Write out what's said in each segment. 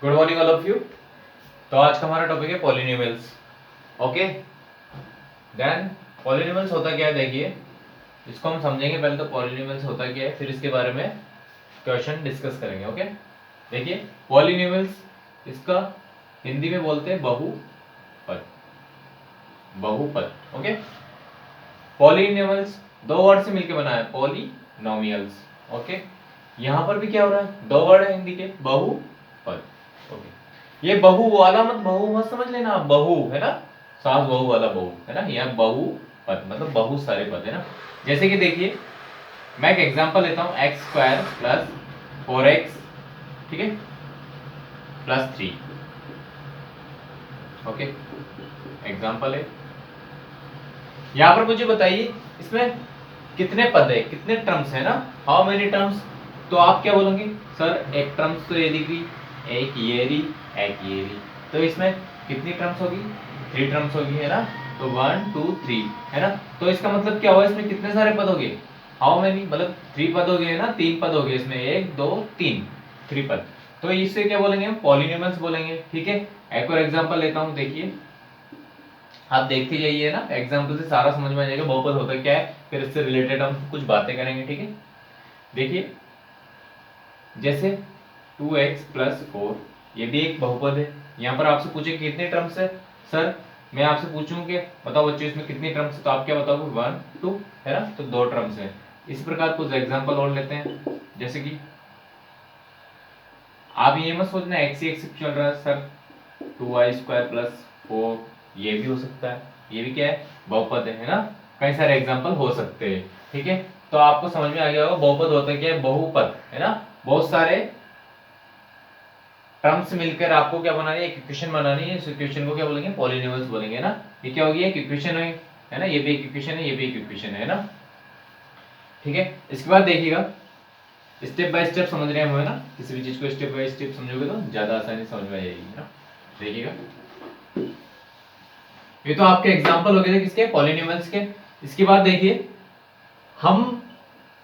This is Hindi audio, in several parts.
Good morning all of you. तो आज का हमारा टॉपिक है पॉलिनोमियल्स। ओके, देन पॉलिनोमियल्स होता क्या है, देखिए इसको हम समझेंगे। पहले तो पॉलिनोमियल्स होता क्या है, फिर इसके बारे में क्वेश्चन डिस्कस करेंगे। ओके, देखिए पॉलिनोमियल्स, इसका हिंदी में बोलते हैं बहुपद। बहुपद, ओके। पॉलिनोमियल्स दो वर्ड से मिलकर बना है, पॉलिनोमियल्स। ओके, यहाँ पर भी क्या हो रहा है, दो वर्ड है हिंदी के, बहुपद। ओके, ये बहु वाला मत समझ लेना, बहु है ना, सास बहु वाला बहु है ना, यहाँ बहु पद मतलब बहुत सारे पद है ना। जैसे कि देखिए मैं एक एग्जांपल लेता हूँ, एक्स स्क्वायर प्लस 4x, ठीक है, प्लस 3। ओके, एग्जांपल है। यहाँ पर मुझे बताइए इसमें कितने पद है, कितने टर्म्स है ना, हाउ मेनी टर्म्स। तो आप क्या बोलोगे, सर एक टर्म्स तो ये दिख रही, एक ये रही, एक ये रही, तो इसमें कितनी टर्म्स होगी, 3 टर्म्स होगी है ना। तो 1 2 3 है ना। तो इसका मतलब क्या हुआ, इसमें कितने सारे पद हो गए, हाउ मेनी, मतलब 3 पद हो गए ना, 3 पद हो गए इसमें, 1 2 3, 3 पद। तो इससे क्या बोलेंगे हम, पॉलिनोमियल्स बोलेंगे। ठीक है, एक और एग्जांपल लेता हूं, देखिए आप देखते जाइए ना, एग्जाम्पल से सारा समझ में आ जाएगा बहुपद होता क्या है, फिर इससे रिलेटेड हम कुछ बातें करेंगे। ठीक है, देखिए जैसे 2x प्लस 4, ये भी एक बहुपद है। यहाँ पर आपसे पूछे कितने टर्म्स है, सर मैं आपसे पूछूं कि बताओ बच्चों इसमें कितनी टर्म्स है, तो आप क्या बताओगे, 1 2 है ना, तो 2 टर्म्स है। इस प्रकार कुछ एग्जाम्पल और लेते हैं, जैसे कि आप ये मत सोचना एक्स ही एक्स चल रहा है, सर 2y स्क्वायर प्लस 4, ये भी हो सकता है, ये भी क्या है, बहुपद है ना। कई सारे एग्जांपल हो सकते हैं। ठीक है, तो आपको समझ में आ गया होगा बहुपद होता है क्या है, बहुपद है ना। बहुत सारे टर्म्स मिलकर आपको क्या बनानी है, एक इक्वेशन बनानी है। इस इक्वेशन को क्या बोलेंगे, पॉलिनोमियल्स बोलेंगे ना। ये क्या होगी, एक इक्वेशन है ना, ये भी एक इक्वेशन है, ये भी एक इक्वेशन है ना। ठीक है, इसके बाद देखिएगा स्टेप बाय स्टेप समझ रहे हैं हमें ना, किसी भी चीज को स्टेप बाय स्टेप समझोगे तो ज्यादा आसानी समझ में आ जाएगी ना। देखिएगा ये तो आपके एग्जांपल हो गए थे किसके, पॉलिनोमियल्स के। इसके बाद देखिए हम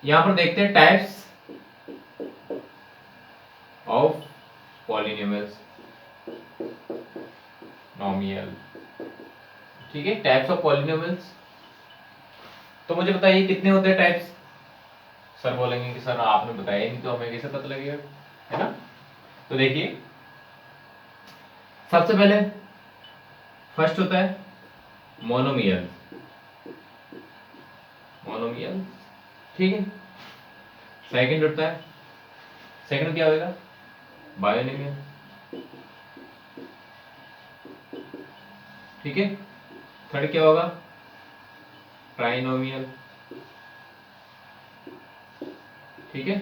यहां पर देखते हैं टाइप्स ऑफ पॉलिनोमियल्स, नॉमियल। ठीक है, टाइप्स ऑफ पॉलिनोमियल्स। तो मुझे बताइए कितने होते हैं टाइप्स। सर बोलेंगे कि सर आपने बताया ही नहीं, तो हमें कैसे पता लगेगा, है ना। तो देखिए सबसे पहले फर्स्ट होता है मोनोमियल, मोनोमियल। ठीक है, सेकंड होता है, सेकंड क्या होगा, बायोनोमियल। ठीक है, थर्ड क्या होगा, ट्राइनोमियल। ठीक है,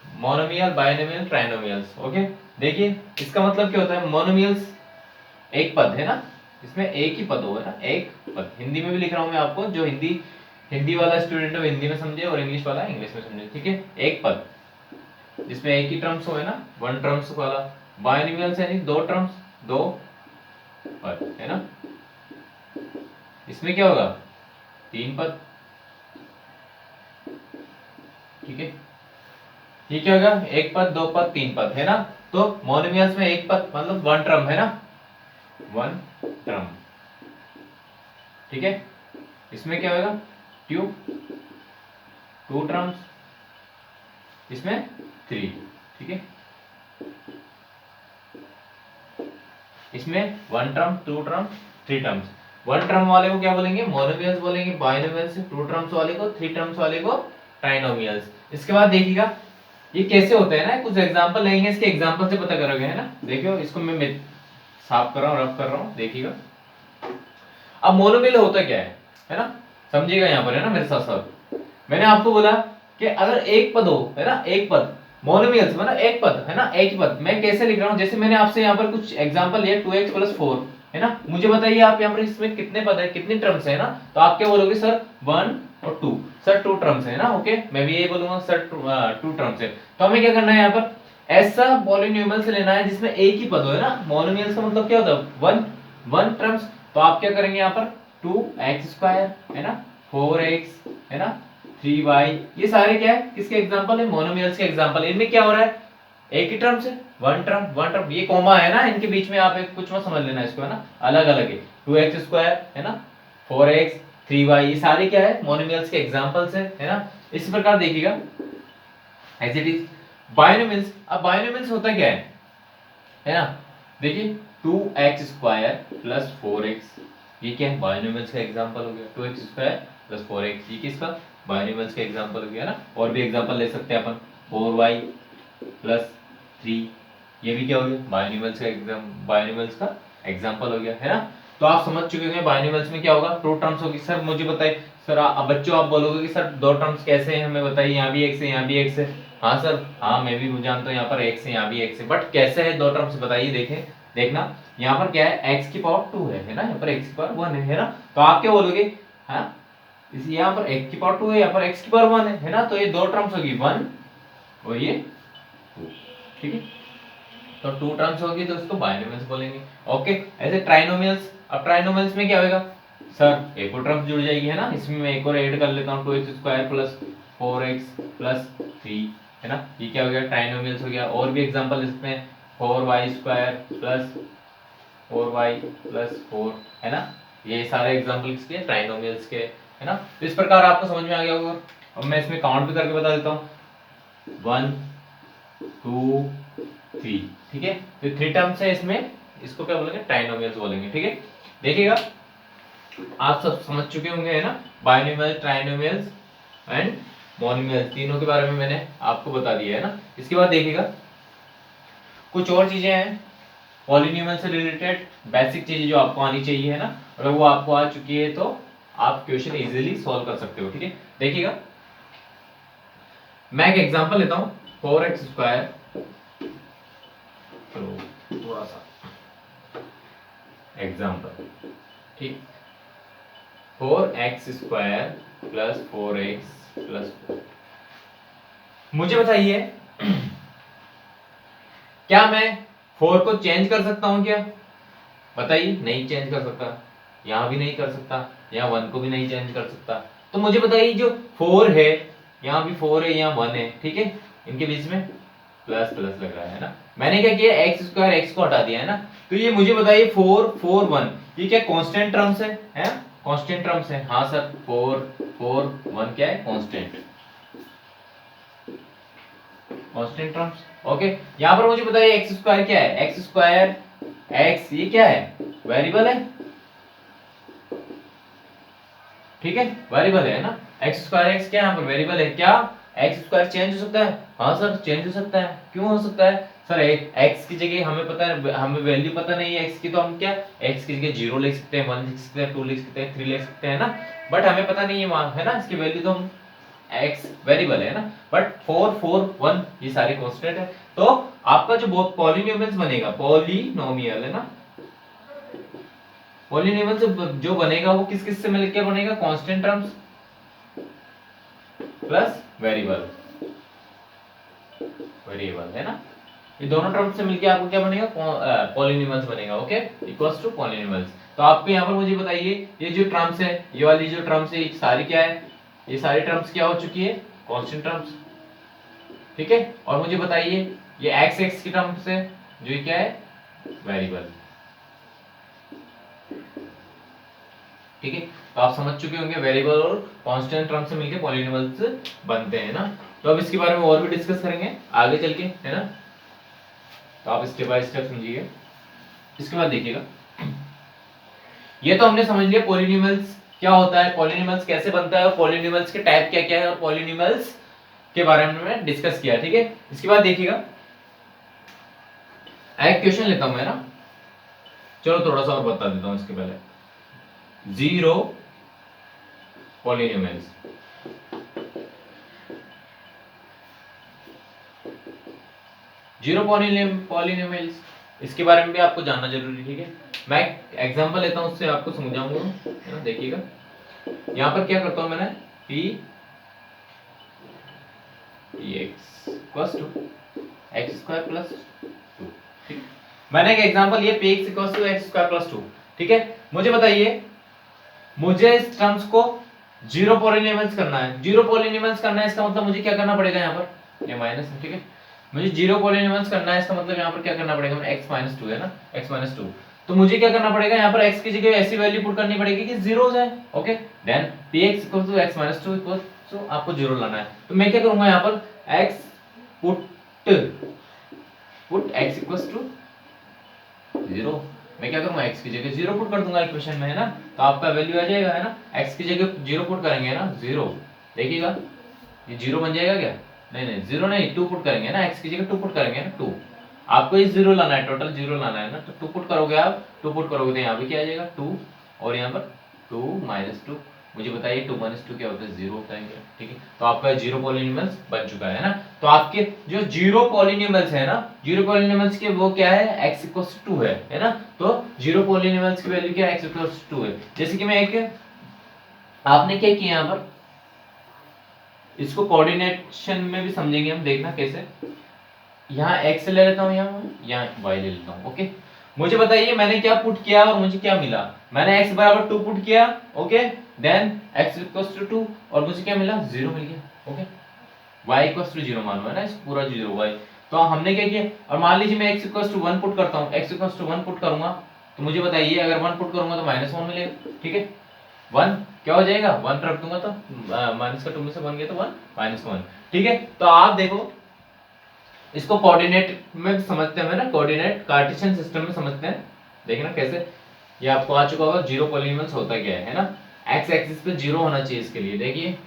मोनोमियल, बायनोमियल, ट्राइनोमियल्स। ओके, देखिए इसका मतलब क्या होता है, मोनोमियल्स एक पद है ना, इसमें एक ही पद होगा ना, एक पद। हिंदी में भी लिख रहा हूं मैं आपको, जो हिंदी हिंदी वाला स्टूडेंट है हिंदी में समझे और इंग्लिश वाला इंग्लिश में समझे। ठीक है, एक पद जिसमें एक ही टर्म्स हो, है ना, वन टर्म्स वाला। बायनोमियल्स यानी दो टर्म्स, दो पद है ना। इसमें क्या होगा, 3 पद। ठीक है, ये क्या होगा, एक पद, दो पद, 3 पद है ना। तो मोनोमियल्स में एक पद मतलब वन टर्म है ना, वन टर्म। ठीक है, इसमें क्या होगा, ट्यू, 2 टर्म्स, इसमें 3। ठीक है, इसमें 1 टर्म, 2 टर्म, 3 टर्म्स। 1 टर्म वाले को क्या बोलेंगे, मोनोमियल्स बोलेंगे, बायनोमियल्स। 2 टर्म्स वाले को, 3 टर्म्स वाले को ट्राइनोमियल्स। इसके बाद देखिएगा ये कैसे होता है ना, कुछ एग्जांपल लेंगे, इसके एग्जांपल से पता करोगे, है ना। देखियो इसको मैं साफ कर रहा हूँ, रफ कर रहा हूँ, देखिएगा। अब मोनोमियल होता क्या है ना, समझिएगा यहाँ पर, है ना, मेरे साथ साथ। मैंने आपको बोला कि अगर एक पद हो, है ना, एक पद, मोनोमियल्स मतलब एक पद है ना, एक ही पद। मैं कैसे लिख रहा हूँ, जैसे मैंने आपसे यहाँ पर कुछ एग्जांपल लिया, 2x प्लस 4 है ना। मुझे बताइए आप यहाँ पर इसमें कितने पद है, कितनी टर्म्स है ना। तो आप क्या बोलोगे, सर 1 और 2, सर 2 टर्म्स है ना। ओके, मैं भी यही बोलूंगा, सर 2 टर्म्स है। तो हमें क्या करना है, यहाँ पर ऐसा पॉलिनोमियल से लेना है जिसमें एक ही पद हो, है ना। मोनोमियल्स का मतलब क्या होता है, वन टर्म्स। तो आप क्या करेंगे यहाँ पर, 2x स्क्वायर है ना, 4x है ना, 3y, ये सारे क्या है, किसके एग्जांपल है, मोनोमियल्स के एग्जांपल। इनमें क्या हो रहा है, एक ही टर्म से, वन टर्म, ये कॉमा है ना इनके बीच में, आप एक कुछ मत समझ लेना इसको, है ना, अलग अलग है। 2x स्क्वायर है ना, 4x 3y, ये सारे क्या है, मोनोमियल्स के एग्जांपल्स है ना। इसी प्रकार देखिएगा एज इट इज बायनोमियल्स। अब बायनोमियल्स होता क्या है ना, देखिए 2x स्क्वायर प्लस 4x, ये क्या है, बायनोमियल्स का एग्जांपल हो गया। 2x स्क्वायर प्लस 4x, ये किसका, बायनोमियल्स का एग्जांपल हो गया ना। और भी एग्जांपल ले सकते हैं अपन, 4y प्लस 3, ये भी क्या हो गया, बायनोमियल्स का एग्जांपल हो गया, है ना। तो आप समझ चुके होंगे बायनोमियल्स में क्या होगा, टू टर्म्स होगी। सर मुझे बताइए सर, अब बच्चों आप बोलोगे कि सर दो टर्म्स कैसे हैं, हमें बताइए, यहाँ भी x है यहाँ भी x है। हाँ सर, हाँ मैं भी जानता हूँ यहाँ पर x है यहाँ भी x है, बट कैसे है दो टर्म्स बताइए। देखें, देखना यहाँ पर क्या है, x की पावर 2 है ना, यहाँ पर x की पावर 1 है ना। तो आप क्या बोलोगे, हाँ इस यहाँ पर x की पावर 2 है, यहाँ पर x की पावर 1 है ना। तो ये दो टर्म्स होगी 1 और ये 2, ठीक है। तो टू टर्म्स होगी तो उसको बायनोमियल्स बोलेंगे। ओके, ऐसे ट्राइनोमियल्स, अब ट्राइनोमियल्स में क्या होगा सर, एक और टर्म जुड़ जाएगी, है ना। इसमें मैं एक और ऐड कर लेता हूँ, 2x square plus 4x plus 3, है ना, ये क्या हो गया, ट्राइनोमियल्स हो गया। और भी एग्जांपल इसमें 4y square plus 4y plus 4, है ना, ये सारे एग्जांपल किसके, ट्राइनोमियल्स के, है ना। तो इस प्रकार आपको समझ में आ गया होगा। अब मैं इसमें काउंट भी करके बता देता हूँ, 1 2 3, ठीक है। तो 3 टर्म्स है इसमें, इसको क्या बोलेंगे, ट्राइनोमियल्स बोलेंगे, ठीक है। देखिएगा आप सब समझ चुके होंगे, है ना, बायनोमियल्स, ट्राइनोमियल्स एंड मोनोमियल्स, तीनों के बारे में मैंने आपको बता दिया, है ना। इसके बाद देखिएगा कुछ और चीजें हैं पॉलिनोमियल से रिलेटेड, बेसिक चीजें जो आपको आनी चाहिए, है ना। अगर वो आपको आ चुकी है तो आप क्वेश्चन इजीली सॉल्व कर सकते हो, ठीक है। देखिएगा मैं एक एग्जांपल लेता हूं, 4x स्क्वायर, थोड़ा सा एग्जांपल, ठीक, 4x square plus 4x plus 4, मुझे बताइए क्या मैं 4 को चेंज कर सकता हूं क्या, बताइए। नहीं चेंज कर सकता, यहां भी नहीं कर सकता, यहाँ 1 को भी नहीं चेंज कर सकता। तो मुझे बताइए जो 4 है, यहाँ भी 4 है, यहाँ 1 है, ठीक है, इनके बीच में प्लस प्लस लग रहा है ना। मैंने क्या किया, एक्स स्क्वायर एक्स को हटा दिया, है ना। तो ये मुझे बताइए 4 4 1, ये क्या कांस्टेंट टर्म्स है, कांस्टेंट टर्म्स है। हाँ सर, 4 4 1 क्या है, कांस्टेंट टर्म्स। ओके, यहाँ पर मुझे बताइए एक्स स्क्वायर क्या है, एक्स स्क्वायर एक्स, ये क्या है, वेरिएबल है, ठीक है, वेरिएबल है ना। एक्स स्क्वायर एक्स क्या है, यहाँ पर वेरिएबल है। क्या एक्स स्क्वायर चेंज हो सकता है, हाँ सर चेंज हो सकता है। क्यों हो सकता है सर, एक्स की जगह हमें पता है, हमें वैल्यू पता नहीं है एक्स की, तो हम क्या एक्स की जगह 0 लिख सकते हैं, 1 लिख सकते हैं, 2 लिख सकते हैं, 3 लिख सकते हैं ना। बट हमें पता नहीं है वहां, है ना, इसकी वैल्यू तो हम एक्स वेरिएबल है ना। बट 4 4 1 ये सारे कांस्टेंट है। तो आपका जो पॉलिनोमियल्स बनेगा, पॉलिनोमियल है ना, पॉलिनोमियल जो बनेगा वो किस किस से मिलकर बनेगा, कांस्टेंट टर्म्स प्लस वेरिएबल, है ना। ये दोनों टर्म्स से मिलके आपको क्या बनेगा, पॉलिनोमियल्स बनेगा। Okay, equals to polynomials. तो आपको यहाँ पर मुझे बताइए ये जो टर्म्स है, ये वाली जो टर्म्स है, ये सारी क्या है, ये सारी टर्म्स क्या हो चुकी है, कांस्टेंट टर्म्स, ठीक है। और मुझे बताइए ये एक्स एक्स की टर्म्स है, जो ये क्या है, वेरिएबल, ठीक है। तो आप समझ चुके होंगे वेरिएबल और कांस्टेंट टर्म से मिलके पॉलिनोमियल्स बनते हैं ना। तो अब इसके बारे में और भी डिस्कस करेंगे आगे चल के, है ना। तो आप स्टेप बाय स्टेप समझिए। इसके बाद देखिएगा, ये तो हमने समझ लिया पॉलिनोमियल्स क्या होता है, पॉलिनोमियल्स कैसे बनता है, और पॉलिनोमियल्स के टाइप क्या क्या है, और पॉलिनोमियल्स के बारे में मैं डिस्कस किया, ठीक है। इसके बाद देखिएगा एक क्वेश्चन लेता हूं मैं ना, चलो थोड़ा सा और बता देता हूं इसके पहले। 0 पॉलिनोमियल्स, जीरो पॉलिनोमियल्स, इसके बारे में भी आपको जानना जरूरी है, ठीक है। मैं एग्जांपल लेता हूं, उससे आपको समझाऊंगा, है ना। देखिएगा यहां पर क्या करता हूं मैंने, p x equals to x square plus 2, ठीक। मैंने एक एग्जांपल लिया p x equals to x square plus 2, ठीक है। मुझे बताइए, मुझे इस टर्म्स को जीरो पॉलिनोमियल्स करना है, जीरो पॉलिनोमियल्स करना है, इसका मतलब मुझे क्या करना पड़ेगा, यहाँ पर ये माइनस है, ठीक है। मुझे जीरो पॉलिनोमियल्स करना है, इसका मतलब यहाँ पर क्या करना पड़ेगा, x माइनस टू है ना, x माइनस टू, तो मुझे क्या करना पड़ेगा यहाँ पर x की जगह ऐसी वैल्यू पुट करनी पड़ेगी कि जीरो हो जाए। Okay, then px equal to x minus two equal to आपको जीरो लाना है, तो मैं क्या करूंगा यहाँ पर x put x equal to zero, मैं क्या करूंगा x की जगह जीरो पुट कर दूंगा इक्वेशन में, है ना, तो आपका वैल्यू आ जाएगा, है ना, x की जगह जीरो पुट करेंगे ना, जीरो, देखिएगा ये जीरो बन जाएगा क्या, नहीं नहीं जीरो नहीं, टू पुट करेंगे ना, x की जगह टू पुट करेंगे ना, टू, आपको ये जीरो लाना है, टोटल जीरो लाना है ना, तो टू पुट करोगे आप, टू पुट करोगे तो यहाँ पे क्या आ जाएगा टू, और यहाँ पर टू माइनस टू, मुझे बताइए टू माइनस टू क्या होता है, जीरो होता है क्या, ठीक है, तो आपका जीरो पॉलिनोमियल्स बन चुका है ना। तो आपके जो जीरो पॉलिनोमियल्स है ना, जीरो पॉलिनोमियल्स के वो क्या है, x इक्वल्स टू है ना, तो जीरो पॉलिनोमियल्स की वैल्यू क्या है, x इक्वल्स टू है। जैसे कि मैं एक, आपने क्या किया यहाँ पर, इसको कोऑर्डिनेशन में भी समझेंगे हम, देखना कैसे, यहाँ x ले लेता हूँ, यहाँ y ले लेता हूँ। ओके, मुझे बताइए मैंने क्या पुट किया और मुझे क्या मिला, मैंने x बराबर टू पुट किया, okay, then x equals to two, और मुझे क्या मिला, जीरो मिल गया। Okay, y equals to zero मानो, है ना, इस पूरा जीरो y, तो हमने क्या किया, और मान लीजिए मैं x equals to one put करता हूँ, x equals to one put करूंगा, तो मुझे बताइए अगर वन पुट करूंगा तो माइनस वन मिलेगा, ठीक है, वन क्या हो जाएगा, वन रख दूंगा तो माइनस का टू में से वन गया तो वन माइनस वन, ठीक है। तो आप देखो इसको कोऑर्डिनेट में समझते हैं ना, कोऑर्डिनेट कार्टेशियन सिस्टम में समझते हैं, देखना कैसे, ये आपको आ चुका होगा जीरो पॉलिनोमियल्स होता क्या है ना, एक्स एक्सिस पे जीरो होना चाहिए, इसके लिए देखिए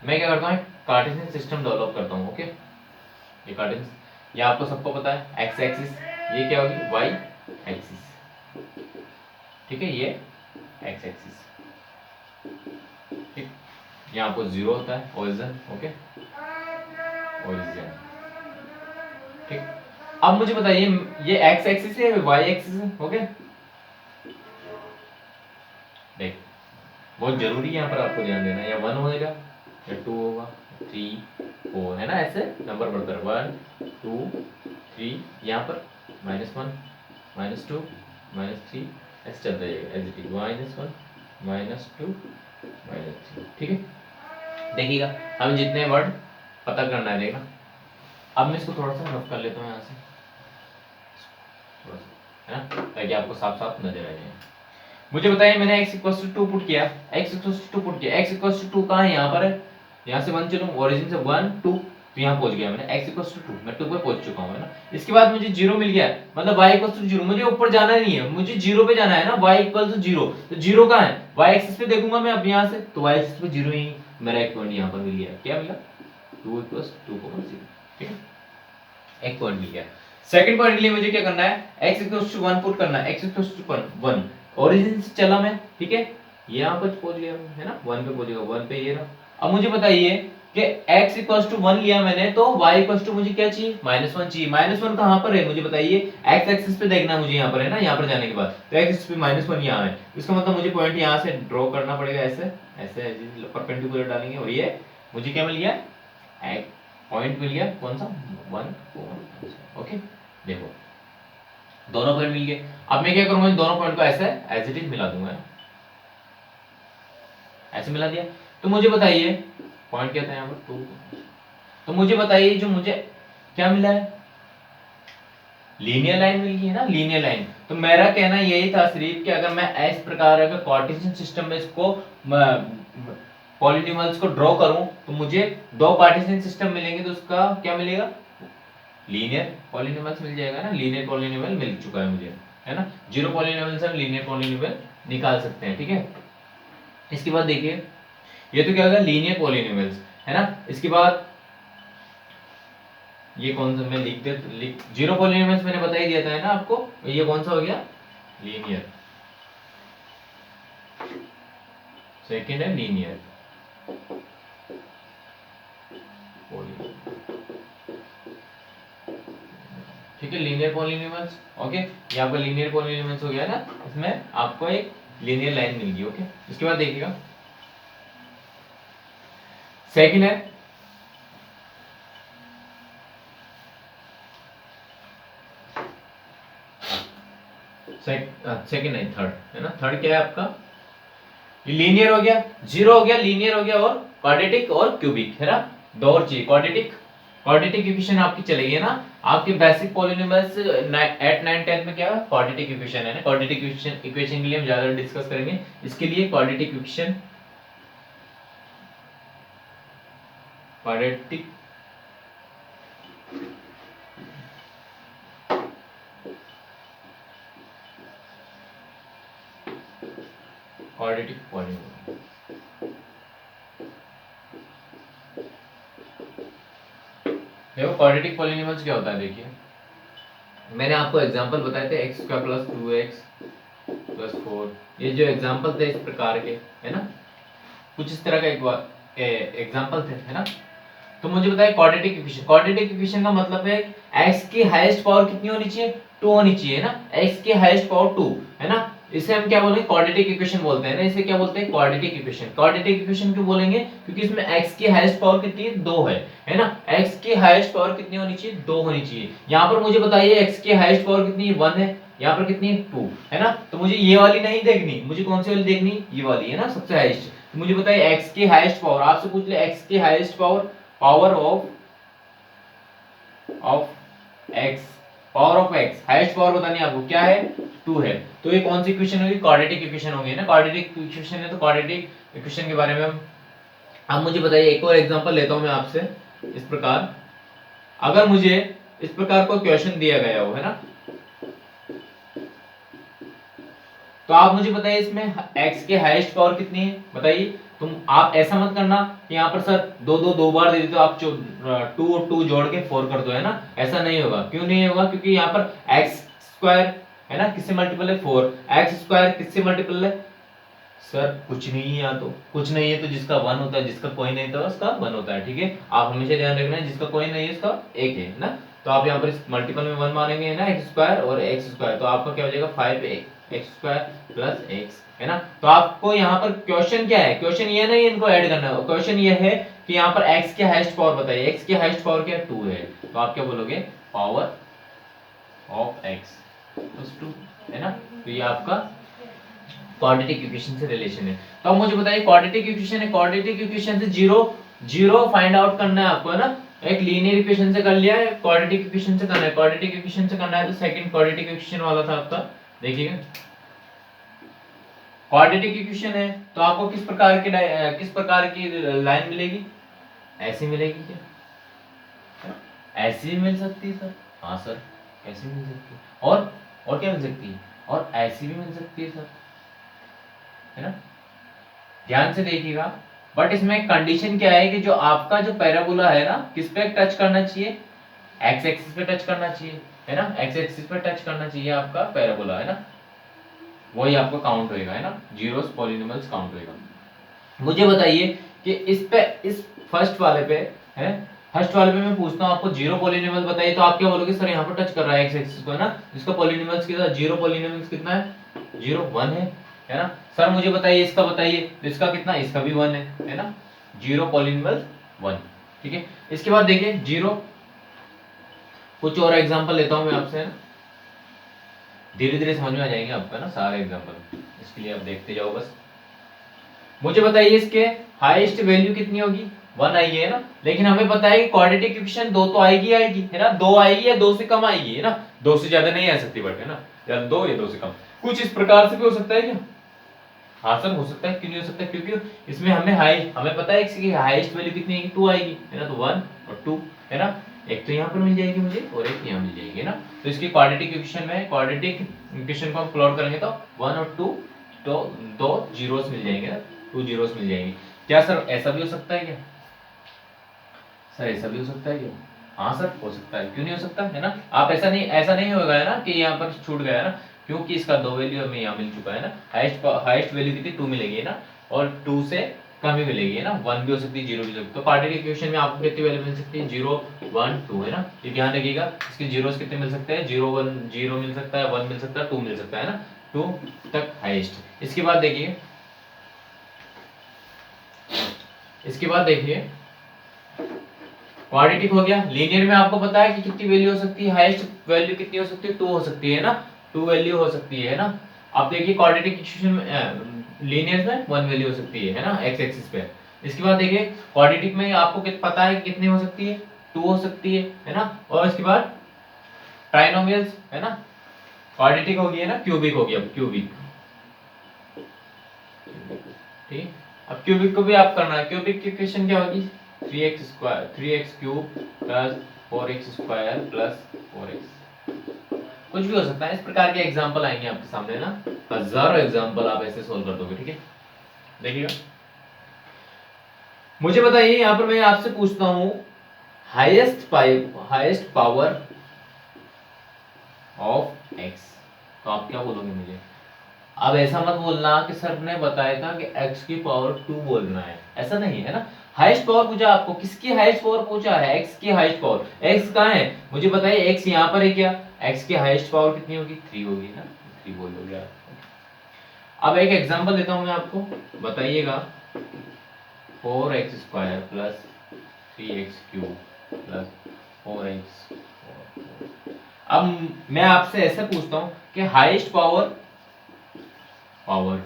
मैं क्या करता हूँ, कार्टेशियन सिस्टम डेवलप करता हूँ। ओके, ये कार्टेशियन, ये आपको सबको पता है, एक्स एक्सिस ये क्या होगी, वाई एक्सिस, ठीक है, ये एक्स एक्सिस, ठीक, यहाँ आपको जीरो होता है ओरिजिन, ओके, ओरिजिन, ठीक। अब मुझे बताइए ये x एक्सिस है, y एक्सिस है, ओके, देख बहुत जरूरी है यहाँ पर आपको ध्यान देना, या वन होएगा या टू होगा, थ्री फोर, है ना, ऐसे नंबर बढ़ता है, वन टू थ्री, यहाँ पर minus one minus two minus three, ऐसे चलता जाएगा as it is, minus one minus two minus three, ठीक है। देखिएगा हमें जितने वर्ड पता करना है, देखना, अब मैं इसको थोड़ा सा रफ कर लेता हूँ यहाँ से, है ना, ताकि आपको साफ साफ नजर आ जाए। मुझे बताइए मैंने x equals to two put किया, x इक्वल्स टू पुट किया, x इक्वल्स टू टू कहाँ है, यहाँ पर है, यहाँ से वन चलूँ, ओरिजिन से वन टू, तो यहाँ पहुंच गया मैंने, x इक्वल्स टू टू, मैं टू पे पहुंच चुका हूँ, है ना। इसके बाद मुझे जीरो मिल गया, मतलब y इक्वल्स टू जीरो, मुझे ऊपर जाना नहीं है, मुझे जीरो पे जाना है ना, y इक्वल्स टू जीरो, तो जीरो कहाँ है, y एक्सिस पे देखूंगा मैं अब यहाँ से, तो y एक्सिस पे जीरो ही, मेरा एक पॉइंट यहाँ पर मिल गया, क्या मिला, टू इक्वल्स टू को जीरो, ठीक है, एक पॉइंट मिल गया। सेकंड पॉइंट के लिए मुझे क्या करना है, x इक्वल्स टू 1 पुट करना है, x इक्वल्स टू 1, ओरिजिन से चला मैं, ठीक है, यहां पर पहुंच गया, है ना, 1 पे पहुंचेगा, 1 पे ये रहा। अब मुझे बताइए कि x इक्वल्स टू 1 लिया मैंने, तो y इक्वल्स टू मुझे क्या चाहिए, माइनस वन चाहिए, माइनस वन कहां पर है मुझे बताइए, x एक्सिस पे देखना मुझे, यहां पर है ना, यहां पर जाने के बाद तो x एक्सिस पे माइनस वन यहां है, इसका मतलब मुझे पॉइंट यहां से ड्रॉ करना पड़ेगा, ऐसे ऐसे परपेंडिकुलर डालेंगे, और ये मुझे क्या मिल गया, एक पॉइंट मिल गया, कौन सा, 1 ओके, देखो दोनों पॉइंट मिल गए। अब मैं क्या करूंगा, इन दोनों पॉइंट को ऐसे एज इट इज मिला दूंगा, ऐसे मिला दिया, तो मुझे बताइए पॉइंट क्या था यहाँ पर, टू, तो मुझे बताइए जो मुझे क्या मिला है, लीनियर लाइन मिल गई है ना, लीनियर लाइन। तो मेरा कहना यही था सिर्फ कि अगर मैं इस प्रकार अगर कार्टेशियन सिस्टम में इसको पॉलिनोमियल्स को ड्रॉ करूं, तो मुझे दो कार्टेशियन सिस्टम मिलेंगे, तो उसका क्या मिलेगा, लीनियर पॉलिनोमियल्स मिल जाएगा ना, लीनियर पॉलिनोमियल मिल चुका है मुझे, है ना, जीरो पॉलिनोमियल से हम लीनियर पॉलिनोमियल निकाल सकते हैं, ठीक है। इसके बाद देखिए ये तो क्या होगा, लीनियर पॉलिनोमियल्स, है ना। इसके बाद ये कौन सा मैं लिख जीरो पॉलिनोमियल्स मैंने बता ही दिया था, है ना आपको, ये कौन सा हो गया, लीनियर, सेकंड है लीनियर ठीक है, लीनियर पॉलिनोमियल्स, ओके, ये आपका लीनियर पॉलिनोमियल्स हो गया ना, इसमें आपको एक लीनियर लाइन मिल गई, ओके। इसके बाद देखिएगा सेकंड है सेकंड नहीं, थर्ड, है ना, थर्ड क्या है आपका, ये लीनियर हो गया, जीरो हो गया, लीनियर हो गया, और क्वाड्रेटिक और क्यूबिक, है ना, दो और चाहिए, क्वाड्रेटिक क्वाड्रेटिक इक्वेशन आपकी चलेगी ना, आपके बेसिक पॉलिनोमियल्स 8 9 10 में क्या है, क्वाड्रेटिक इक्वेशन है ना। क्वाड्रेटिक इक्वेशन के लिए हम ज्यादा डिस्कस करेंगे, इसके लिए quadratic equation, quadratic quadratic polynomial. देखो क्वाड्रेटिक पॉलिनोमियल्स क्या होता है, देखिए मैंने आपको एग्जांपल बताए थे x square plus 2x plus 4, ये जो एग्जांपल थे इस प्रकार के, है ना, कुछ इस तरह का एक एग्जांपल थे, है ना। तो मुझे बताइए क्वाड्रेटिक इक्वेशन, क्वाड्रेटिक इक्वेशन का मतलब है x की हाईएस्ट पावर कितनी होनी चाहिए, 2 होनी चाहिए ना, x की हाईएस्ट पावर 2, है ना। इसे हम क्या बोलेंगे, क्वाड्रेटिक इक्वेशन बोलते हैं ना, इसे क्या बोलते हैं, क्वाड्रेटिक इक्वेशन। क्वाड्रेटिक इक्वेशन क्यों बोलेंगे, क्योंकि इसमें x की हाईएस्ट पावर कितनी है, 2 है ना। x की हाईएस्ट पावर कितनी होनी चाहिए, 2 होनी चाहिए। यहाँ पर मुझे बताइए x की हाईएस्ट पावर कितनी है, 1 है, यहाँ पर कितनी है, 2 है ना। तो मुझे ये वाली नहीं देखनी, मुझे कौन सी वाली देखनी, ये वाली, है ना, सबसे हाईएस्ट। तो मुझे बताइए x की हाईएस्ट पावर, आपसे पूछ ले x की highest power, power of x, power of x, highest power बतानी है आपको, क्या है, 2 है। तो ये कौन सी इक्वेशन होगी, क्वाड्रेटिक इक्वेशन होगी ना। क्वाड्रेटिक इक्वेशन है तो क्वाड्रेटिक इक्वेशन के बारे में हम, अब मुझे बताइए एक और एग्जांपल लेता हूं मैं आपसे। इस प्रकार अगर मुझे इस प्रकार कोई क्वेश्चन दिया गया हो, है ना, तो आप मुझे बताइए इसमें x की हाईएस्ट पावर कितनी है, बताइए। तुम आप ऐसा मत करना कि यहाँ पर सर दो बार दे देते हो आप, 2 और 2 जोड़ के 4 कर दो, है ना, ऐसा नहीं होगा। क्यों नहीं होगा, क्योंकि यहाँ पर x स्क्वायर है ना, किससे मल्टीपल है, 4, x स्क्वायर किससे मल्टीपल है, सर कुछ नहीं है, यहाँ तो कुछ नहीं है, तो जिसका 1 होता है, जिसका कोई नहीं था उसका 1 होता है, ठीक है। आप हमेशा ध्यान रखना है, जिसका कोई नहीं है उसका 1 है ना। तो आप यहाँ पर इस मल्टीपल में 1 मानेंगे, है ना, x स्क्वायर और x स्क्वायर, तो आपका क्या हो जाएगा, 5x स्क्वायर प्लस x, है ना। तो आपको यहाँ पर क्वेश्चन क्या है, क्वेश्चन ये नहीं इनको ऐड करना है, क्वेश्चन ये है कि यहाँ पर x की हाईएस्ट पावर बताइए, x की हाईएस्ट पावर क्या है, 2 है। तो आप क्या बोलोगे, पावर ऑफ x प्लस 2, है ना। तो ये आपका क्वाड्रेटिक इक्वेशन से रिलेशन है। तो अब मुझे बताइए क्वाड्रेटिक इक्वेशन है, क्वाड्रेटिक इक्वेशन से जीरो फाइंड आउट करना है आपको, है ना। एक लीनियर इक्वेशन से कर लिया है, क्वाड्रेटिक इक्वेशन से करना है, क्वाड्रेटिक इक्वेशन से करना है तो सेकंड क्वाड्रेटिक इक्वेशन वाला था आपका, देखिएगा क्वाड्रेटिक इक्वेशन है तो आपको किस प्रकार की लाइन मिलेगी, ऐसी मिलेगी क्या, ऐसी भी मिल सकती है सर, हाँ सर ऐसी मिल सकती है, और क्या मिल सकती है, और ऐसी भी मिल सकती है सर, है ना। ध्यान से देखिएगा, बट इसमें कंडीशन क्या है कि जो आपका जो पैराबोला है ना, किस पे टच करना चाहिए, एक्स एक्सिस पे टच करना चाहिए, है ना, एक्स एक्सिस पे टच करना चाहिए आपका पैराबोला, है ना, वही आपको काउंट होएगा, है ना, जीरोस पॉलिनोमियल्स काउंट होएगा। मुझे बताइए कि इस फर्स्ट वाले पे है, फर्स्ट वाले पे मैं पूछता हूँ आपको जीरो पॉलिनोमियल बताइए, तो आप क्या बोलोगे, सर यहाँ पर टच कर रहा है एक्स एक्सिस को, है ना, इसका पॉलिनोमियल्स कितना, जीरो पॉलिनोमियल्स कितना है, 0 1 है ना। सर मुझे बताइए इसका, बताइए तो इसका कितना, इसका भी 1 है ना, जीरो पॉलिनोमियल 1, ठीक है। इसके बाद देखिए जीरो, कुछ और एग्जांपल लेता हूं मैं आपसे, है ना, धीरे धीरे समझ में आ जाएंगे आपका ना सारे एग्जांपल, इसके लिए आप देखते जाओ बस। मुझे बताइए इसके हाईएस्ट वैल्यू कितनी होगी, 1 आएगी, है ना, लेकिन हमें पता है कि क्वाड्रेटिक इक्वेशन 2 तो आएगी है ना, 2 आएगी या 2 से कम आएगी, है ना, 2 से ज्यादा नहीं आ सकती, बट है ना, या 2 या 2 से कम, कुछ इस प्रकार से भी हो सकता है क्या, हाँ सर हो सकता है, क्यों नहीं हो सकता, क्योंकि इसमें हमें पता है इसकी हाईएस्ट वैल्यू कितनी है, 2 आएगी, है ना, तो 1 और 2, है ना, एक तो यहाँ पर मिल जाएगी मुझे और एक यहाँ मिल जाएगी, है ना। तो इसकी क्वाड्रेटिक इक्वेशन में, क्वाड्रेटिक इक्वेशन को हम प्लॉट करेंगे तो 1 और 2, तो 2 जीरोस मिल जाएंगे ना, 2 जीरोस मिल जाएंगे। क्या सर ऐसा भी हो सकता है क्या, सर ऐसा भी हो सकता है क्या, हाँ सर हो सकता है, क्यों नहीं हो सकता, है ना। आप ऐसा नहीं होगा, है ना, कि यहाँ पर छूट गया, है ना, क्योंकि इसका 2 वैल्यू हमें यहाँ मिल चुका है ना, हाईएस्ट वैल्यू कितनी 2 मिलेगी, है ना, और 2 से कम ही मिलेगी, है ना, 1 भी हो सकती है, 0 भी हो सकती है। तो क्वाड्रेटिक इक्वेशन में आपको कितनी वैल्यू मिल सकती है, 0 1 2, है ना, ये ध्यान रखिएगा। इसके जीरोस कितने मिल सकते हैं, 0 1 0 मिल सकता है, 1 मिल सकता है, 2 मिल सकता है ना, 2 तक हाईएस्ट। इसके बाद देखिए, क्वाड्रेटिक हो गया। लीनियर में आपको पता है कि कितनी वैल्यू हो सकती है, हाईएस्ट वैल्यू कितनी हो सकती है, 2 हो सकती है ना, 2 वैल्यू हो सकती है ना। आप देखिए क्वाड्रेटिक इक्वेशन में लीनियर में 1 वैल्यू हो सकती है ना, एक्स एक्सिस पे। इसके बाद देखिए क्वाड्रेटिक में आपको पता है कि कितनी हो सकती है, 2 हो सकती है ना। और इसके बाद ट्राइनोमियल्स है ना, क्वाड्रेटिक हो गई है ना, क्यूबिक हो गया, अब क्यूबिक, ठीक। अब क्यूबिक को भी आप करना है, क्यूबिक की इक्वेशन क्या होगी, 3x cube plus 4x square plus 4x, कुछ भी हो सकता है। इस प्रकार के एग्जांपल आएंगे आपके सामने ना, हजारों एग्जांपल आप ऐसे सोल्व कर दोगे, ठीक है। देखिएगा, मुझे बताइए यहां पर मैं आपसे पूछता हूं हाईएस्ट पावर ऑफ x, तो आप क्या बोलोगे मुझे। अब ऐसा मत बोलना कि सर ने बताया था कि x की पावर 2 बोलना है, ऐसा नहीं है ना। हाईएस्ट पावर पूछा आपको, किसकी हाईएस्ट पावर पूछा है, x की हाईएस्ट पावर। x कहां है मुझे बताइए, x यहां पर है क्या, x की हाईएस्ट पावर कितनी होगी, 3 होगी ना, 3 बोलोगे आप। अब एक एग्जांपल देता हूं मैं आपको, बताइएगा 4x square plus 3x cube plus 4x। अब मैं आपसे ऐसे पूछता हूं कि हाईएस्ट पावर ऑफ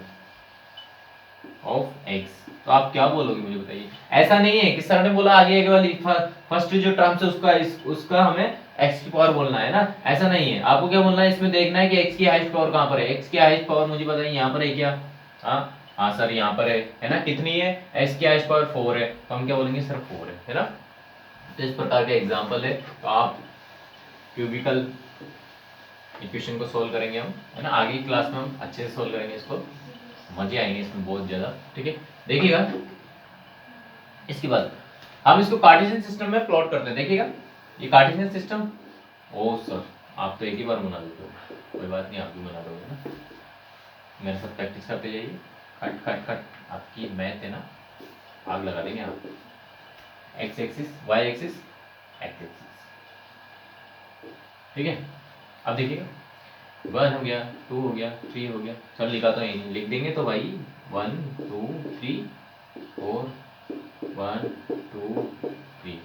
x, तो आप क्या बोलोगे मुझे बताइए। ऐसा नहीं है कि सर ने बोला आगे वाली फर्स्ट जो टर्म है उसका हमें x की पावर बोलना है ना, ऐसा नहीं है। आपको क्या बोलना है, इसमें देखना है कि x की हाईएस्ट पावर कहां पर है। x की हाईएस्ट पावर मुझे बताइए यहां पर है क्या, हाँ हाँ सर यहाँ पर है ना, कितनी है, x की हाईएस्ट पावर 4 है, तो हम क्या बोलेंगे सर 4 है ना। तो इस प्रकार के एग्जांपल है, तो आप क्यूबिकल इक्वेशन को सोल्व करेंगे हम, है ना। आगे की क्लास में हम अच्छे से सोल्व करेंगे इसको, मजे आएंगे इसमें बहुत ज्यादा, ठीक है। देखिएगा, इसके बाद हम इसको कार्टेशियन सिस्टम में प्लॉट करते हैं। देखिएगा, ये कार्टेशियन सिस्टम, ओ सर आप तो एक ही बार बना देते हो, कोई बात नहीं, आप भी बना दोगे ना, मेरे साथ प्रैक्टिस करते जाइए। कट कट कट, आपकी मैथ है ना, आग लगा देंगे आप। X axis, Y axis, X axis, ठीक है। अब देखिएगा, 1 हो गया, 2 हो गया, 3 हो गया, चल लिखा तो यही लिख देंगे तो भाई 1 2 3 4 1 2 3।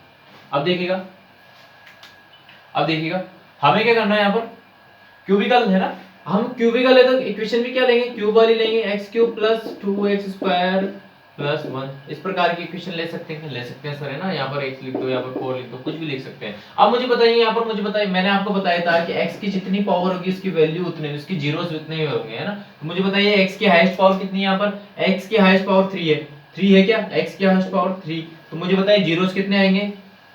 अब देखिएगा, हमें क्या करना है यहाँ पर, क्यूबिकल है ना, हम क्यूबिकल है तो इक्वेशन भी क्या लेंगे, क्यूब वाली लेंगे, x cube plus 2x square plus 1, इस प्रकार की इक्वेशन ले सकते हैं सर, है ना। यहाँ पर x लिख दो, यहाँ पर 4 लिख दो, कुछ भी लिख सकते हैं। अब मुझे बताइए यहाँ पर, मुझे बताइए, मैंने आपको बताया था कि x की जितनी पावर होगी उसकी वैल्यू उतने, उसकी जीरोस उतने ही होंगे, है ना। तो मुझे बताइए x की हाईएस्ट पावर कितनी है, यहाँ पर x की हाईएस्ट पावर 3 है, 3 है क्या, x की हाईएस्ट पावर 3, तो मुझे बताइए जीरोस कितने आएंगे,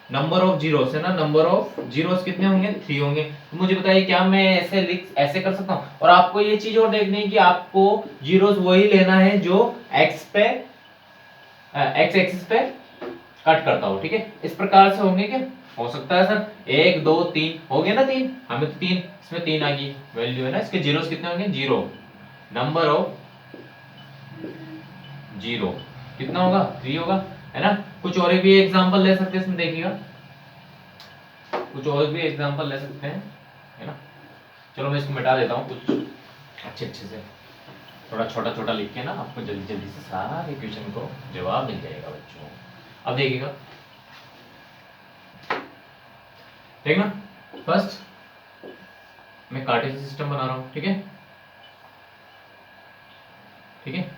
नंबर ऑफ जीरोस है ना, नंबर ऑफ जीरोस कितने होंगे, 3 होंगे। तो मुझे बताइए क्या मैं ऐसे कर सकता हूँ। और आपको ये चीज और देखनी है कि आपको जीरोस वही लेना है जो एक्स एक्सिस पे कट करता हो, ठीक है। इस प्रकार से होंगे क्या, हो सकता है सर 1 2 3 हो गए ना, 3 हमें तो 3, इसमें 3 आ गई वैल्यू, है ना। इसके जीरोस कितने होंगे, 0, नंबर ऑफ जीरो कितना होगा, 3 होगा, है ना। कुछ और भी एग्जांपल ले सकते हैं इसमें, देखिएगा कुछ और भी एग्जांपल ले सकते हैं, है ना। चलो मैं इसको मिटा देता हूँ, कुछ अच्छे से थोड़ा छोटा छोटा लिख के ना, आपको जल्दी जल्दी से सारे क्वेश्चन को जवाब मिल जाएगा बच्चों। अब देखिएगा, देखना, फर्स्ट मैं कार्टेशियन सिस्टम बना रहा हूँ, ठीक है, ठीक है।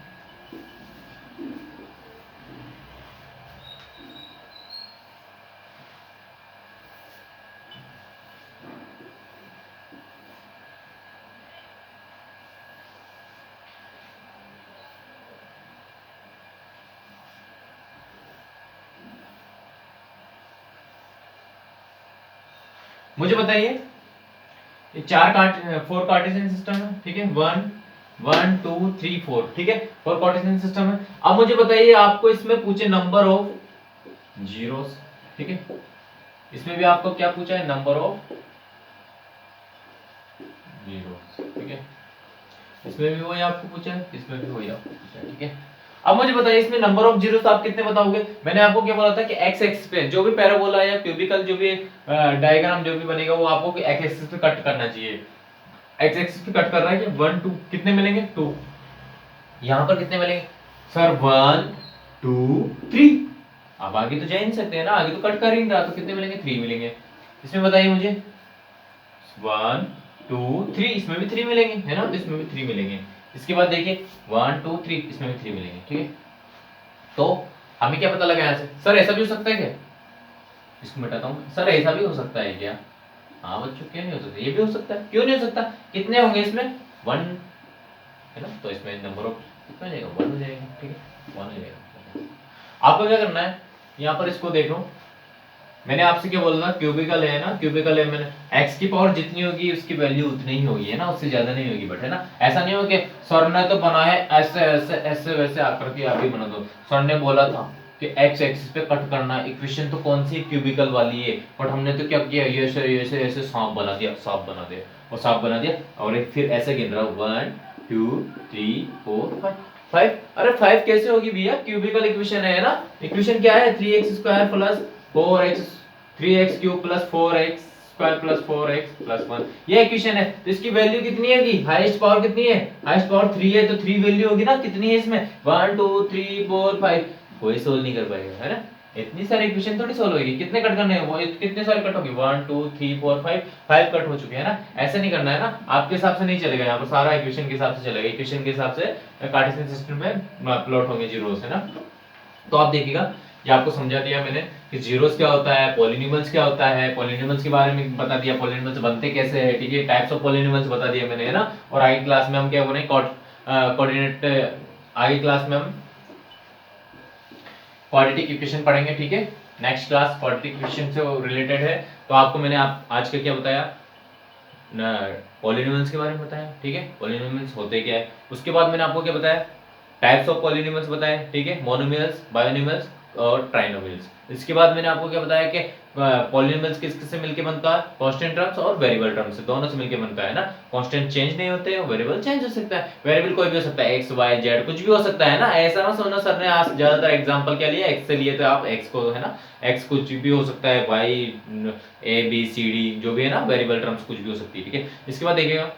मुझे बताइए, ये 4 कार्टेशियन सिस्टम है, ठीक है, 1 1 2 3 4, ठीक है, 4 कार्टेशियन सिस्टम है। अब मुझे बताइए, आपको इसमें पूछे नंबर ऑफ जीरोस, ठीक है, इसमें भी आपको क्या पूछा है, नंबर ऑफ जीरोस, ठीक है, इसमें भी वही आपको पूछा है, इसमें भी वही आपको पूछा है, ठीक है। अब मुझे बताइए, इसमें नंबर ऑफ जीरोस आप कितने बताओगे। मैंने आपको क्या बोला था कि एक्स एक्सिस पे जो भी पैराबोला या क्यूबिकल जो भी डायग्राम जो भी बनेगा वो आपको एक्स एक्सिस पे कट करना चाहिए। एक्स एक्सिस पे कट कर रहा है कि 1 2 कितने मिलेंगे, 2, यहां पर कितने मिलेंगे सर, 1 2 3। अब आगे तो जा ही नहीं सकते हैं ना, आगे तो कट कर ही नहीं रहा, तो कितने मिलेंगे, 3 मिलेंगे। इसमें बताइए मुझे, 1 2 3, इसमें भी 3 मिलेंगे, है ना, तो इसमें भी 3 मिलेंगे। इसके बाद देखिए 1 2 3, इसमें भी 3 मिलेंगे, ठीक है। तो हमें क्या पता लगा यहाँ से, सर ऐसा भी हो सकता है क्या, इसको मिटाता हूँ सर, ऐसा भी हो सकता है क्या? हाँ बच्चों, क्यों नहीं हो सकता, ये भी हो सकता है, क्यों नहीं हो सकता? कितने होंगे इसमें? 1 है ना, तो इसमें नंबर ऑफ कितना हो जाएगा? 1 हो जाएगा, ठीक है, 1 हो जाएगा। आपको क्या करना है, यहाँ पर इसको देखो, मैंने आपसे क्या बोलना, क्यूबिकल है ना, क्यूबिकल है, मैंने x की पावर जितनी होगी उसकी वैल्यू उतनी ही होगी, है ना, उससे ज्यादा नहीं होगी, बट है ना, ऐसा नहीं हो कि सर ने तो बना है ऐसे ऐसे ऐसे वैसे आकृति आप भी बना दो। सर ने बोला था कि x एक्सिस पे कट करना, इक्वेशन तो कौन सी क्यूबिकल वाली है, बट हमने तो क्या किया, ये ऐसे ऐसे सांप बना दिया, सांप बना दिया, और सांप बना दिया, और एक फिर ऐसे गिन रहा, 1 2 3 4 5। अरे 5 कैसे होगी भैया, क्यूबिकल इक्वेशन है ना, इक्वेशन क्या है, 3x square plus 4x 3x cube plus 4x square plus 4x plus 1, ये इक्वेशन है। तो इसकी वैल्यू कितनी है, हाईएस्ट पावर कितनी है, हाईएस्ट पावर 3 है, तो 3 वैल्यू होगी ना, कितनी है इसमें, 1 2 3 4 5, कोई सोल्व नहीं कर पाएगा, है ना, इतनी सारी इक्वेशन थोड़ी सोल्व होगी, कितने कट करने हैं, वो कितने सारे कट होंगे, 1 2 3 4 5, 5 कट हो चुके हैं ना, ऐसे नहीं करना है ना, आपके हिसाब से नहीं चलेगा, यहाँ पर सारा इक्वेशन के हिसाब से चलेगा, इक्वेशन के हिसाब से कार्टेशियन सिस्टम में प्लॉट होंगे जीरोस, है ना। तो आप देखिएगा, ये आपको समझा दिया मैंने कि जीरोस क्या होता है, पॉलिनॉमियल्स क्या होता है, पॉलिनॉमियल्स के बारे में बता दिया, पॉलिनॉमियल्स बनते कैसे हैं, ठीक है, टाइप्स ऑफ पॉलिनॉमियल्स बता दिया मैंने, है ना। और आगे क्लास में हम क्या करेंगे, कोऑर्डिनेट, आगे क्लास में हम क्वाड्रेटिक इक्वेशन पढ़ेंगे, ठीक है, नेक्स्ट क्लास क्वाड्रेटिक इक्वेशन से रिलेटेड है। तो आपको मैंने आज का क्या बताया, पॉलिनॉमियल्स के बारे में बताया, ठीक है, पॉलिनॉमियल्स होते क्या है, उसके बाद मैंने आपको क्या बताया, टाइप्स ऑफ पॉलिनॉमियल्स बताए, ठीक है, मोनोमियल्स, बायोनॉमियल्स और ट्राइनोमियल्स। इसके बाद मैंने आपको क्या बताया कि पॉलिनॉमियल्स किस किस से मिलके बनता है, कांस्टेंट टर्म्स और वेरिएबल टर्म्स से, दोनों से मिलके बनता है ना, कांस्टेंट चेंज नहीं होते, वेरिएबल चेंज हो सकता है, वेरिएबल कोई भी हो सकता है, एक्स वाई जेड कुछ भी हो सकता है ना, ऐसा ना सोचना सर ने आज ज्यादातर एग्जांपल क्या लिया, एक्स से लिए, तो आप एक्स को, है ना, एक्स कुछ भी हो सकता है, Y A B C D जो भी है ना, वेरिएबल टर्म्स कुछ भी हो सकती है, ठीक है। इसके बाद देखिएगा,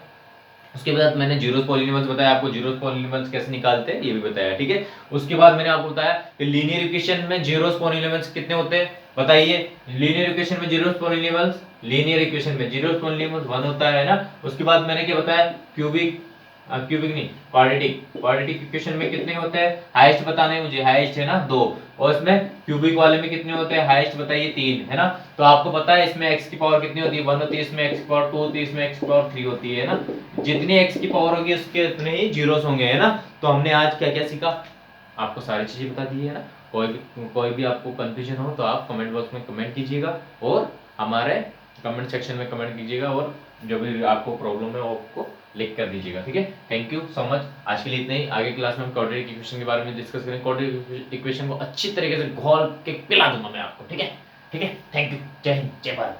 उसके बाद मैंने जीरोस पॉलिनॉमियल्स बताया आपको, जीरोस पॉलिनॉमियल्स कैसे निकालते हैं ये भी बताया, ठीक है। उसके बाद मैंने आपको बताया कि लीनियर इक्वेशन में जीरोस पॉलिनॉमियल्स कितने होते हैं, बताइए, लीनियर इक्वेशन में जीरोस पॉलिनॉमियल्स, लीनियर इक्वेशन में जीरोस पॉलिनॉमियल्स 1 होता है ना। उसके बाद मैंने क्या बताया, क्यूबिक क्यूबिक नहीं, क्वाड्रेटिक, क्वाड्रेटिक इक्वेशन में कितने होते हैं, हाईएस्ट बताना है मुझे, हाईएस्ट है ना 2, और इसमें क्यूबिक वाले में कितने होते हैं, हाईएस्ट बताइए 3, है ना। तो आपको पता है इसमें x की पावर कितनी होती है, 1 होती है, इसमें x की पावर 2 होती है, इसमें x की पावर 3 होती है ना, जितनी x की पावर होगी उसके उतने ही जीरोस होंगे, है ना। तो हमने आज क्या क्या सीखा, आपको सारी चीजें बता दी है ना। कोई भी आपको कंफ्यूजन हो तो आप कमेंट बॉक्स में कमेंट कीजिएगा, और हमारे कमेंट सेक्शन में कमेंट कीजिएगा, और जो भी आपको प्रॉब्लम है वो आपको लिख कर दीजिएगा, ठीक है। थैंक यू सो मच, आज के लिए इतना ही। आगे क्लास में हम क्वाड्रेटिक इक्वेशन के बारे में डिस्कस करेंगे, क्वाड्रेटिक इक्वेशन को अच्छी तरीके से घोल के पिला दूंगा मैं आपको, ठीक है, ठीक है। थैंक यू, जय हिंद, जय भारत।